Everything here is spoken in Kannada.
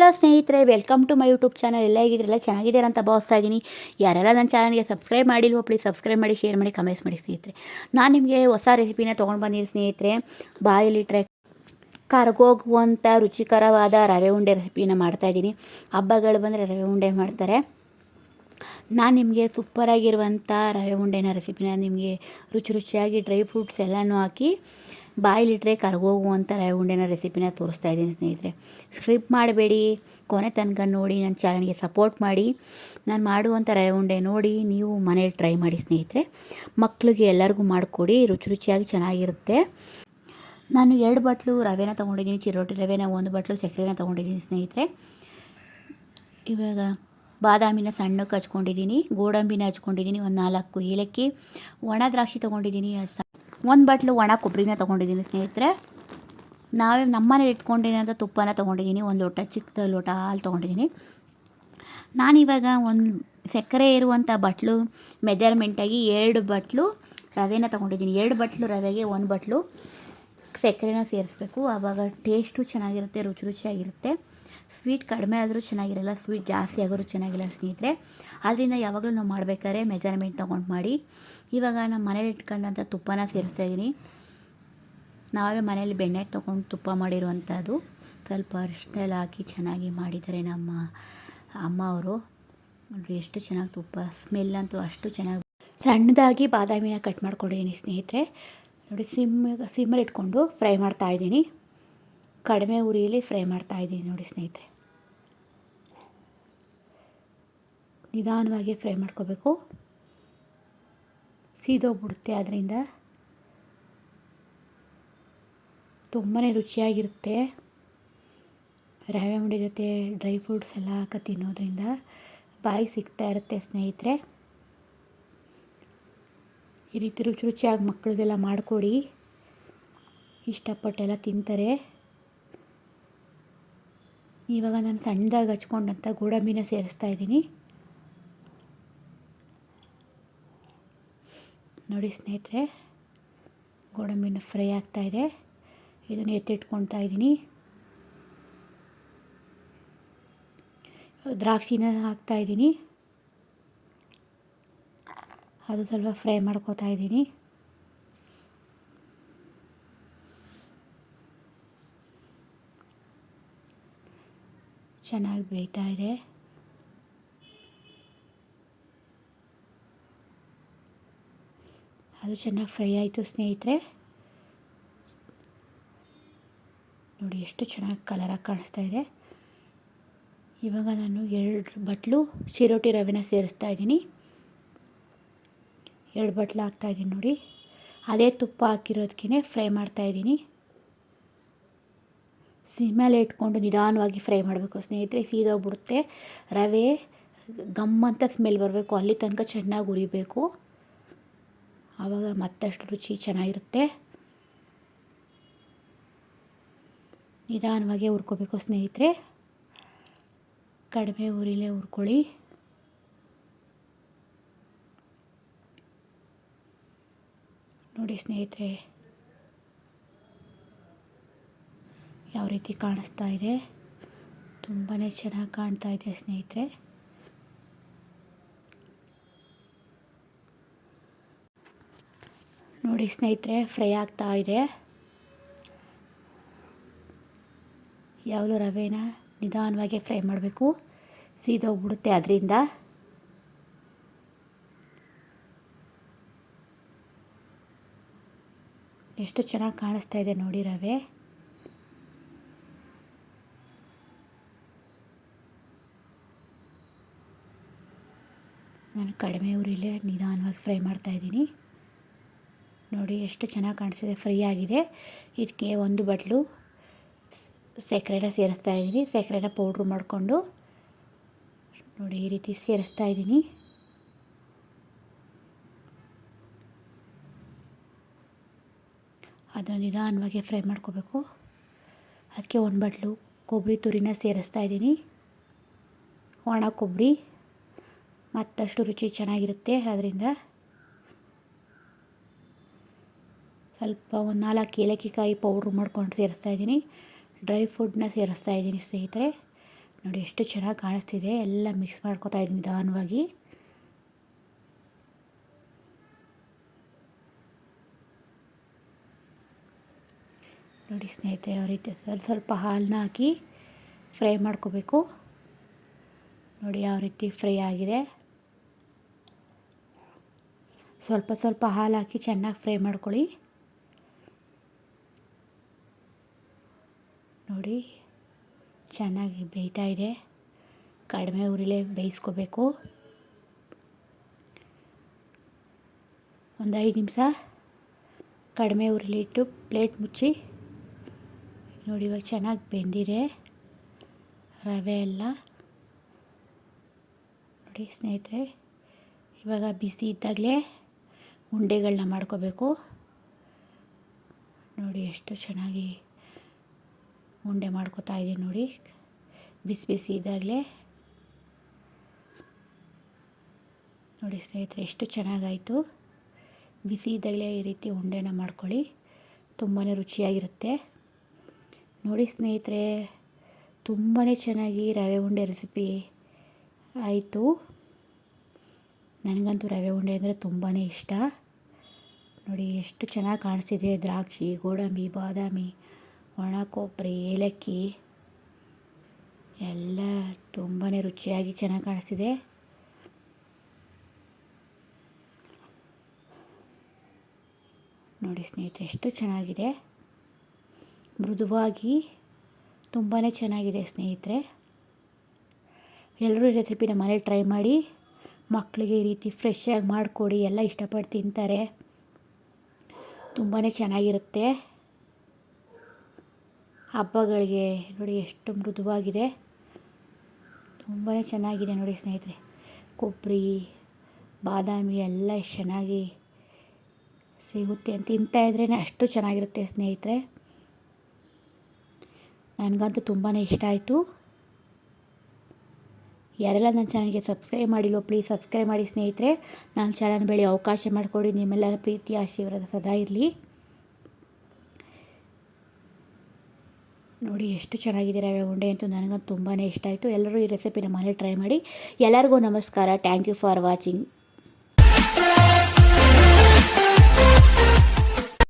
ಹಲೋ ಸ್ನೇಹಿತರೆ, welcome to my YouTube channel. ಎಲ್ಲ ಹೇಗಿದ್ರಲ್ಲ, ಚೆನ್ನಾಗಿದ್ದೀರಾ ಅಂತ ಭಾವಿಸ್ತಾ ಇದ್ದೀನಿ. ಯಾರೆಲ್ಲ ನನ್ನ ಚಾನಲ್ಗೆ ಸಬ್ಸ್ಕ್ರೈಬ್ ಮಾಡಿಲ್ವೋ ಪ್ಲೀಸ್ ಸಬ್ಸ್ಕ್ರೈಬ್ ಮಾಡಿ, ಶೇರ್ ಮಾಡಿ, ಕಮೆಂಟ್ಸ್ ಮಾಡಿ ಸ್ನೇಹಿತರೆ. ನಾನು ನಿಮಗೆ ಹೊಸ ರೆಸಿಪಿನ ತೊಗೊಂಡು ಬಂದಿದ್ದೀನಿ ಸ್ನೇಹಿತರೆ. ಬಾಯಲ್ಲಿಟ್ಟರೆ ಕರಗೋಗುವಂಥ ರುಚಿಕರವಾದ ರವೆ ಉಂಡೆ ರೆಸಿಪಿನ ಮಾಡ್ತಾಯಿದ್ದೀನಿ. ಹಬ್ಬಗಳು ಬಂದರೆ ರವೆ ಉಂಡೆ ಮಾಡ್ತಾರೆ. ನಾನು ನಿಮಗೆ ಸೂಪರಾಗಿರುವಂಥ ರವೆ ಉಂಡೆನ ರೆಸಿಪಿನ ನಿಮಗೆ ರುಚಿಯಾಗಿ ಡ್ರೈ ಫ್ರೂಟ್ಸ್ ಎಲ್ಲನೂ ಹಾಕಿ ಬಾಯಲ್ಲಿಟ್ಟರೆ ಕರಗೋಗುವಂಥ ರವೆ ಉಂಡೆನ ರೆಸಿಪಿನ ತೋರಿಸ್ತಾ ಇದ್ದೀನಿ ಸ್ನೇಹಿತರೆ. ಸ್ಕಿಪ್ ಮಾಡಬೇಡಿ, ಕೊನೆ ತನಕ ನೋಡಿ, ನನ್ನ ಚಾನಲ್ಗೆ ಸಪೋರ್ಟ್ ಮಾಡಿ. ನಾನು ಮಾಡುವಂಥ ರವೆ ಉಂಡೆ ನೋಡಿ ನೀವು ಮನೇಲಿ ಟ್ರೈ ಮಾಡಿ ಸ್ನೇಹಿತರೆ. ಮಕ್ಕಳಿಗೆ ಎಲ್ಲರಿಗೂ ಮಾಡಿಕೊಡಿ, ರುಚಿಯಾಗಿ ಚೆನ್ನಾಗಿರುತ್ತೆ. ನಾನು 2 ಬಟ್ಲು ರವೆನ ತೊಗೊಂಡಿದ್ದೀನಿ, ಚಿರೋಟಿ ರವೆನ, 1 ಬಟ್ಲು ಸಕ್ಕರೆನ ತೊಗೊಂಡಿದ್ದೀನಿ ಸ್ನೇಹಿತರೆ. ಇವಾಗ ಬಾದಾಮಿನ ಸಣ್ಣಕ್ಕೆ ಹಚ್ಕೊಂಡಿದ್ದೀನಿ, ಗೋಡಂಬಿನ ಹಚ್ಕೊಂಡಿದ್ದೀನಿ, ಒಂದು 4 ಏಲಕ್ಕಿ, ಒಣ ದ್ರಾಕ್ಷಿ ತೊಗೊಂಡಿದ್ದೀನಿ, 1 ಬಟ್ಲು ಒಣ ಕೊಬ್ಬರಿನ ತೊಗೊಂಡಿದ್ದೀನಿ ಸ್ನೇಹಿತರೆ. ನಮ್ಮನೇಲಿ ಇಟ್ಕೊಂಡಿರೋಂಥ ತುಪ್ಪನ ತೊಗೊಂಡಿದ್ದೀನಿ, 1 ಲೋಟ, ಚಿಕ್ಕ ಲೋಟ ಹಾಲು ತೊಗೊಂಡಿದ್ದೀನಿ. ನಾನಿವಾಗ ಒಂದು ಸಕ್ಕರೆ ಇರುವಂಥ ಬಟ್ಲು ಮೆಜರ್ಮೆಂಟಾಗಿ 2 ಬಟ್ಲು ರವೆನ ತೊಗೊಂಡಿದ್ದೀನಿ. 2 ಬಟ್ಲು ರವೆಗೆ 1 ಬಟ್ಲು ಸಕ್ಕರೆನ ಸೇರಿಸ್ಬೇಕು. ಆವಾಗ ಟೇಸ್ಟು ಚೆನ್ನಾಗಿರುತ್ತೆ, ರುಚಿಯಾಗಿರುತ್ತೆ. ಸ್ವೀಟ್ ಕಡಿಮೆ ಆದರೂ ಚೆನ್ನಾಗಿರಲ್ಲ, ಸ್ವೀಟ್ ಜಾಸ್ತಿ ಆಗೋರು ಚೆನ್ನಾಗಿಲ್ಲ ಸ್ನೇಹಿತರೆ. ಆದ್ದರಿಂದ ಯಾವಾಗಲೂ ನಾವು ಮಾಡಬೇಕಾದ್ರೆ ಮೆಜರ್ಮೆಂಟ್ ತೊಗೊಂಡು ಮಾಡಿ. ಇವಾಗ ನಮ್ಮ ಮನೇಲಿ ಇಟ್ಕೊಂಡಂಥ ತುಪ್ಪನ ಸೇರಿಸ್ತಾಯಿದ್ದೀನಿ. ನಾವೇ ಮನೇಲಿ ಬೆಣ್ಣೆ ತೊಗೊಂಡು ತುಪ್ಪ ಮಾಡಿರುವಂಥದ್ದು. ಸ್ವಲ್ಪ ಅರಿಶಿನ ಹಾಕಿ ಚೆನ್ನಾಗಿ ಮಾಡಿದ್ದಾರೆ ನಮ್ಮ ಅಮ್ಮ ಅವರು. ನೋಡಿರಿ ಎಷ್ಟು ಚೆನ್ನಾಗಿ ತುಪ್ಪ ಸ್ಮೆಲ್ ಅಂತೂ ಅಷ್ಟು ಚೆನ್ನಾಗಿ. ಸಣ್ಣದಾಗಿ ಬಾದಾಮಿನ ಕಟ್ ಮಾಡ್ಕೊಂಡಿದ್ದೀನಿ ಸ್ನೇಹಿತರೆ. ನೋಡಿ, ಸಿಮ್ಮಲ್ಲಿ ಇಟ್ಕೊಂಡು ಫ್ರೈ ಮಾಡ್ತಾಯಿದ್ದೀನಿ. ಕಡಿಮೆ ಉರಿಯಲ್ಲಿ ಫ್ರೈ ಮಾಡ್ತಾಯಿದ್ದೀನಿ ನೋಡಿ ಸ್ನೇಹಿತರೆ. ನಿಧಾನವಾಗಿ ಫ್ರೈ ಮಾಡ್ಕೋಬೇಕು, ಸೀದೋಗ್ಬಿಡುತ್ತೆ. ಅದರಿಂದ ತುಂಬಾ ರುಚಿಯಾಗಿರುತ್ತೆ. ರವೆ ಉಂಡೆ ಜೊತೆ ಡ್ರೈ ಫ್ರೂಟ್ಸ್ ಎಲ್ಲ ಹಾಕಿ ತಿನ್ನೋದ್ರಿಂದ ಬಾಯಿ ಸಿಗ್ತಾ ಇರುತ್ತೆ ಸ್ನೇಹಿತರೆ. ಈ ರೀತಿ ರುಚಿಯಾಗಿ ಮಕ್ಕಳಿಗೆಲ್ಲ ಮಾಡಿಕೊಡಿ, ಇಷ್ಟಪಟ್ಟೆಲ್ಲ ತಿಂತಾರೆ. ಇವಾಗ ನಾನು ಸಣ್ಣದಾಗಿ ಹಚ್ಕೊಂಡಂಥ ಗೋಡಂಬಿನ ಸೇರಿಸ್ತಾ ಇದ್ದೀನಿ. ನೋಡಿ ಸ್ನೇಹಿತರೆ, ಗೋಡಂಬಿನ ಫ್ರೈ ಆಗ್ತಾಯಿದೆ. ಇದನ್ನು ಎತ್ತಿಟ್ಕೊಳ್ತಾ ಇದ್ದೀನಿ. ದ್ರಾಕ್ಷಿನ ಹಾಕ್ತಾಯಿದ್ದೀನಿ, ಅದು ಸ್ವಲ್ಪ ಫ್ರೈ ಮಾಡ್ಕೋತಾ ಇದ್ದೀನಿ. ಚೆನ್ನಾಗಿ ಬೇಯ್ತಾ ಇದೆ. ಅದು ಚೆನ್ನಾಗಿ ಫ್ರೈ ಆಯಿತು ಸ್ನೇಹಿತರೆ. ನೋಡಿ ಎಷ್ಟು ಚೆನ್ನಾಗಿ ಕಲರಾಗಿ ಕಾಣಿಸ್ತಾ ಇದೆ. ಇವಾಗ ನಾನು 2 ಬಟ್ಲು ಚಿರೋಟಿ ರವೆನ ಸೇರಿಸ್ತಾ ಇದ್ದೀನಿ. 2 ಬಟ್ಲು ಹಾಕ್ತಾಯಿದ್ದೀನಿ ನೋಡಿ. ಅದೇ ತುಪ್ಪ ಹಾಕಿರೋದಕ್ಕೆ ಫ್ರೈ ಮಾಡ್ತಾಯಿದ್ದೀನಿ. ಸಿಮ್ಮಲ್ಲಿ ಇಟ್ಕೊಂಡು ನಿಧಾನವಾಗಿ ಫ್ರೈ ಮಾಡಬೇಕು ಸ್ನೇಹಿತರೆ, ಸೀದೋಗ್ಬಿಡುತ್ತೆ. ರವೆ ಗಮ್ಮಂತ ಸ್ಮೆಲ್ ಬರಬೇಕು, ಅಲ್ಲಿ ತನಕ ಚೆನ್ನಾಗಿ ಹುರಿಬೇಕು. ಆವಾಗ ಮತ್ತಷ್ಟು ರುಚಿ ಚೆನ್ನಾಗಿರುತ್ತೆ. ನಿಧಾನವಾಗಿ ಹುರ್ಕೋಬೇಕು ಸ್ನೇಹಿತರೆ, ಕಡಿಮೆ ಉರಿಲೇ ಹುರ್ಕೊಳ್ಳಿ. ನೋಡಿ ಸ್ನೇಹಿತರೆ ಯಾವ ರೀತಿ ಕಾಣಿಸ್ತಾ ಇದೆ. ತುಂಬಾ ಚೆನ್ನಾಗಿ ಕಾಣ್ತಾ ಇದೆ ಸ್ನೇಹಿತರೆ. ನೋಡಿ ಸ್ನೇಹಿತರೆ, ಫ್ರೈ ಆಗ್ತಾ ಇದೆ. ಯಾವಾಗಲೂ ರವೆನ ನಿಧಾನವಾಗಿ ಫ್ರೈ ಮಾಡಬೇಕು, ಸೀದೋಗ್ಬಿಡುತ್ತೆ ಅದರಿಂದ. ಎಷ್ಟು ಚೆನ್ನಾಗಿ ಕಾಣಿಸ್ತಾ ಇದೆ ನೋಡಿ ರವೆ. ನಾನು ಕಡಿಮೆ ಉರಿಲೇ ನಿಧಾನವಾಗಿ ಫ್ರೈ ಮಾಡ್ತಾಯಿದ್ದೀನಿ. ನೋಡಿ ಎಷ್ಟು ಚೆನ್ನಾಗಿ ಕಾಣಿಸ್ತಿದೆ, ಫ್ರೈ ಆಗಿದೆ. ಇದಕ್ಕೆ 1 ಬಟ್ಲು ಸಕ್ಕರೆನ ಸೇರಿಸ್ತಾ ಇದ್ದೀನಿ. ಸಕ್ಕರೆನ ಪೌಡ್ರು ಮಾಡಿಕೊಂಡು ನೋಡಿ ಈ ರೀತಿ ಸೇರಿಸ್ತಾ ಇದ್ದೀನಿ. ಅದನ್ನು ನಿಧಾನವಾಗಿ ಫ್ರೈ ಮಾಡ್ಕೋಬೇಕು. ಅದಕ್ಕೆ 1 ಬಟ್ಲು ಕೊಬ್ಬರಿ ತುರಿನ ಸೇರಿಸ್ತಾ ಇದ್ದೀನಿ. ಒಣ ಕೊಬ್ಬರಿ ಮತ್ತಷ್ಟು ರುಚಿ ಚೆನ್ನಾಗಿರುತ್ತೆ. ಅದರಿಂದ ಸ್ವಲ್ಪ 4 ಏಲಕ್ಕಿ ಕಾಯಿ ಪೌಡ್ರ್ ಮಾಡ್ಕೊಂಡು ಸೇರಿಸ್ತಾ ಇದ್ದೀನಿ. ಡ್ರೈ ಫ್ರೂಟ್ನ ಸೇರಿಸ್ತಾ ಇದ್ದೀನಿ ಸ್ನೇಹಿತರೆ. ನೋಡಿ ಎಷ್ಟು ಚೆನ್ನಾಗಿ ಕಾಣಿಸ್ತಿದೆ. ಎಲ್ಲ ಮಿಕ್ಸ್ ಮಾಡ್ಕೊತಾ ಇದ್ದೀನಿ ನಿಧಾನವಾಗಿ. ನೋಡಿ ಸ್ನೇಹಿತರೆ, ಯಾವ ರೀತಿ ಸ್ವಲ್ಪ ಹಾಲನ್ನ ಹಾಕಿ ಫ್ರೈ ಮಾಡ್ಕೋಬೇಕು. ನೋಡಿ ಯಾವ ರೀತಿ ಫ್ರೈ ಆಗಿದೆ. ಸ್ವಲ್ಪ ಸ್ವಲ್ಪ ಹಾಲು ಹಾಕಿ ಚೆನ್ನಾಗಿ ಫ್ರೈ ಮಾಡ್ಕೊಳ್ಳಿ. ನೋಡಿ ಚೆನ್ನಾಗಿ ಬೇಯ್ತಾ ಇದೆ. ಕಡಿಮೆ ಉರಿಲೇ ಬೇಯಿಸ್ಕೋಬೇಕು. ಒಂದು 5 ನಿಮಿಷ ಕಡಿಮೆ ಉರಿಲಿ ಇಟ್ಟು ಪ್ಲೇಟ್ ಮುಚ್ಚಿ. ನೋಡಿ ಇವಾಗ ಚೆನ್ನಾಗಿ ಬೆಂದಿದೆ ರವೆ ಎಲ್ಲ. ನೋಡಿ ಸ್ನೇಹಿತರೆ, ಇವಾಗ ಬಿಸಿ ಇದ್ದಾಗಲೇ ಉಂಡೆಗಳನ್ನ ಮಾಡ್ಕೋಬೇಕು. ನೋಡಿ ಎಷ್ಟು ಚೆನ್ನಾಗಿ ಉಂಡೆ ಮಾಡ್ಕೋತಾ ಇದ್ದೀನಿ. ನೋಡಿ ಬಿಸಿ ಬಿಸಿ ಇದ್ದಾಗಲೇ. ನೋಡಿ ಸ್ನೇಹಿತರೆ, ಎಷ್ಟು ಚೆನ್ನಾಗಾಯಿತು. ಬಿಸಿ ಇದ್ದಾಗಲೇ ಈ ರೀತಿ ಉಂಡೆನ ಮಾಡ್ಕೊಳ್ಳಿ, ತುಂಬಾ ರುಚಿಯಾಗಿರುತ್ತೆ. ನೋಡಿ ಸ್ನೇಹಿತರೆ, ತುಂಬಾ ಚೆನ್ನಾಗಿ ರವೆ ಉಂಡೆ ರೆಸಿಪಿ ಆಯಿತು. ನನಗಂತೂ ರವೆ ಉಂಡೆ ಅಂದರೆ ತುಂಬಾ ಇಷ್ಟ. ನೋಡಿ ಎಷ್ಟು ಚೆನ್ನಾಗಿ ಕಾಣಿಸ್ತಿದೆ. ದ್ರಾಕ್ಷಿ, ಗೋಡಂಬಿ, ಬಾದಾಮಿ, ಒಣ ಕೊಬ್ಬರಿ, ಏಲಕ್ಕಿ ಎಲ್ಲ ತುಂಬಾ ರುಚಿಯಾಗಿ ಚೆನ್ನಾಗಿ ಕಾಣಿಸ್ತಿದೆ. ನೋಡಿ ಸ್ನೇಹಿತರೆ, ಎಷ್ಟು ಚೆನ್ನಾಗಿದೆ. ಮೃದುವಾಗಿ ತುಂಬಾ ಚೆನ್ನಾಗಿದೆ ಸ್ನೇಹಿತರೆ. ಎಲ್ಲರೂ ಈ ರೆಸಿಪಿನ ಮನೇಲಿ ಟ್ರೈ ಮಾಡಿ. ಮಕ್ಕಳಿಗೆ ಈ ರೀತಿ ಫ್ರೆಶ್ಶಾಗಿ ಮಾಡಿಕೊಡಿ, ಎಲ್ಲ ಇಷ್ಟಪಟ್ಟು ತಿಂತಾರೆ. ತುಂಬಾ ಚೆನ್ನಾಗಿರುತ್ತೆ. ಹಬ್ಬಗಳಿಗೆ ನೋಡಿ ಎಷ್ಟು ಮೃದುವಾಗಿದೆ, ತುಂಬಾ ಚೆನ್ನಾಗಿದೆ. ನೋಡಿ ಸ್ನೇಹಿತರೆ, ಕೊಬ್ಬರಿ, ಬಾದಾಮಿ ಎಲ್ಲ ಎಷ್ಟು ಚೆನ್ನಾಗಿ ಸಿಗುತ್ತೆ ಅಂತ ತಿಂತಾಯಿದ್ರೇ ಅಷ್ಟು ಚೆನ್ನಾಗಿರುತ್ತೆ ಸ್ನೇಹಿತರೆ. ನನಗಂತೂ ತುಂಬಾ ಇಷ್ಟ ಆಯಿತು. ಯಾರೆಲ್ಲ ನನ್ನ ಚಾನಲ್ಗೆ ಸಬ್ಸ್ಕ್ರೈಬ್ ಮಾಡಿಲ್ವೋ ಪ್ಲೀಸ್ ಸಬ್ಸ್ಕ್ರೈಬ್ ಮಾಡಿ ಸ್ನೇಹಿತರೆ. ನನ್ನ ಚಾನಲ್ ಬೆಳೆಯೋ ಅವಕಾಶ ಮಾಡಿಕೊಡಿ. ನಿಮ್ಮೆಲ್ಲರ ಪ್ರೀತಿ ಆಶೀರ್ವಾದ ಸದಾ ಇರಲಿ. ನೋಡಿ ಎಷ್ಟು ಚೆನ್ನಾಗಿದೆ ರವೆ ಉಂಡೆ ಅಂತೂ ನನಗಂತೂ ತುಂಬಾ ಇಷ್ಟ ಆಯಿತು. ಎಲ್ಲರೂ ಈ ರೆಸಿಪಿನ ಮನೇಲಿ ಟ್ರೈ ಮಾಡಿ. ಎಲ್ಲರಿಗೂ ನಮಸ್ಕಾರ. Thank you for watching.